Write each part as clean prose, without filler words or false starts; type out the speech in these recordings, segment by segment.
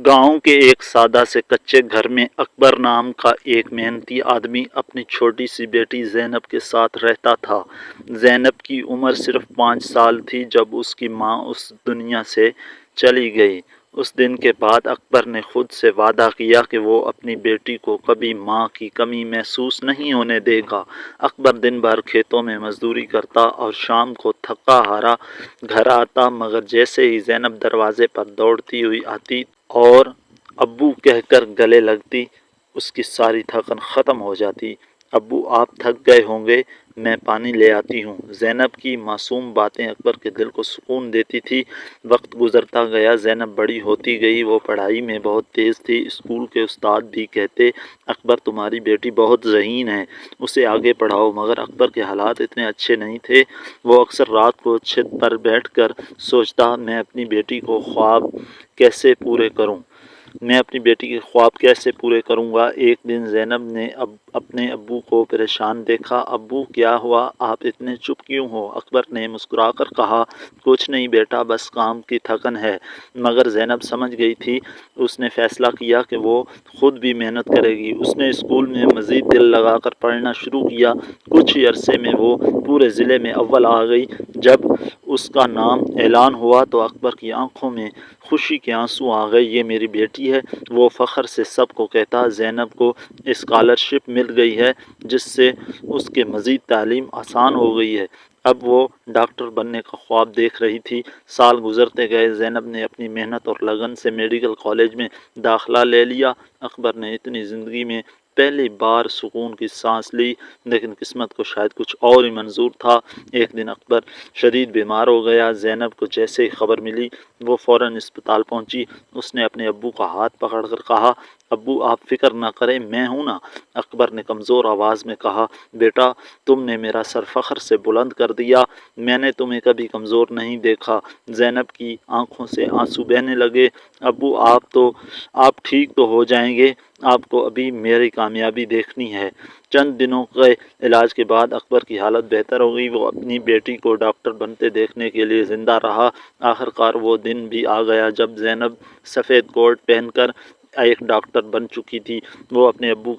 गांव के एक सादा से कच्चे घर में अकबर नाम का एक मेहनती आदमी अपनी छोटी सी बेटी ज़ैनब के साथ रहता था। ज़ैनब की उम्र सिर्फ 5 साल थी जब उसकी माँ उस दुनिया से चली गई। उस दिन के बाद अकबर ने खुद से वादा किया कि वो अपनी बेटी को कभी माँ की कमी महसूस नहीं होने देगा। अकबर दिन भर खेतों में मजदूरी करता और शाम को थका हारा घर आता, मगर जैसे ही ज़ैनब दरवाजे पर दौड़ती हुई आती और अब्बू कहकर गले लगती, उसकी सारी थकन ख़त्म हो जाती। अब्बू, आप थक गए होंगे, मैं पानी ले आती हूँ। ज़ैनब की मासूम बातें अकबर के दिल को सुकून देती थी। वक्त गुजरता गया, ज़ैनब बड़ी होती गई। वो पढ़ाई में बहुत तेज़ थी। स्कूल के उस्ताद भी कहते, अकबर तुम्हारी बेटी बहुत ज़हीन है, उसे आगे पढ़ाओ। मगर अकबर के हालात इतने अच्छे नहीं थे। वो अक्सर रात को छत पर बैठकर सोचता, मैं अपनी बेटी को ख्वाब कैसे पूरे करूं, मैं अपनी बेटी के ख्वाब कैसे पूरे करूंगा। एक दिन ज़ैनब ने अपने अब्बू को परेशान देखा। अब्बू, क्या हुआ, आप इतने चुप क्यों हो? अकबर ने मुस्कुराकर कहा, कुछ नहीं बेटा, बस काम की थकन है। मगर ज़ैनब समझ गई थी। उसने फैसला किया कि वो खुद भी मेहनत करेगी। उसने स्कूल में मज़ीद दिल लगाकर पढ़ना शुरू किया। कुछ ही अरसे में वो पूरे ज़िले में अव्वल आ गई। जब उसका नाम ऐलान हुआ तो अकबर की आंखों में खुशी के आंसू आ गए। ये मेरी बेटी है, वो फ़ख्र से सबको कहता। ज़ैनब को स्कॉलरशिप मिल गई है, जिससे उसके मज़ीद तालीम आसान हो गई है। अब वो डॉक्टर बनने का ख्वाब देख रही थी। साल गुजरते गए। ज़ैनब ने अपनी मेहनत और लगन से मेडिकल कॉलेज में दाखिला ले लिया। अकबर ने इतनी ज़िंदगी में पहली बार सुकून की सांस ली, लेकिन किस्मत को शायद कुछ और ही मंजूर था। एक दिन अकबर शदीद बीमार हो गया। ज़ैनब को जैसे ही खबर मिली, वो फ़ौरन अस्पताल पहुंची। उसने अपने अब्बू का हाथ पकड़कर कहा, अब्बू, आप फिक्र ना करें, मैं हूं ना। अकबर ने कमज़ोर आवाज़ में कहा, बेटा, तुमने मेरा सर फ़ख्र से बुलंद कर दिया। मैंने तुम्हें कभी कमज़ोर नहीं देखा। ज़ैनब की आंखों से आंसू बहने लगे। अब्बू, आप ठीक तो हो जाएंगे, आपको अभी मेरी कामयाबी देखनी है। चंद दिनों के इलाज के बाद अकबर की हालत बेहतर हो गई। वो अपनी बेटी को डॉक्टर बनते देखने के लिए ज़िंदा रहा। आखिरकार वो दिन भी आ गया जब ज़ैनब सफ़ेद कोट पहनकर एक डॉक्टर बन चुकी थी। वो अपने अब्बू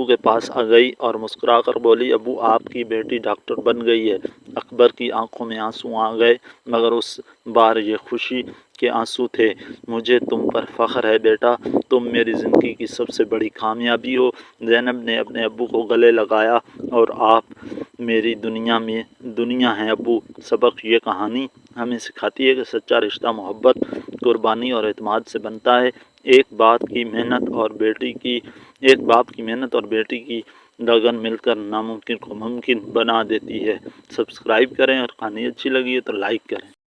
के पास आ गई और मुस्कुराकर बोली, अब्बू, आपकी बेटी डॉक्टर बन गई है। अकबर की आंखों में आंसू आ गए, मगर उस बार ये खुशी के आंसू थे। मुझे तुम पर फ़ख्र है बेटा, तुम मेरी ज़िंदगी की सबसे बड़ी कामयाबी हो। ज़ैनब ने अपने अब्बू को गले लगाया, और आप मेरी दुनिया हैं अब्बू। सबक ये कहानी हमें सिखाती है कि सच्चा रिश्ता मोहब्बत, कुर्बानी और एतमाद से बनता है। एक बाप की मेहनत और बेटी की लगन मिलकर नामुमकिन को मुमकिन बना देती है। सब्सक्राइब करें, और कहानी अच्छी लगी है तो लाइक करें।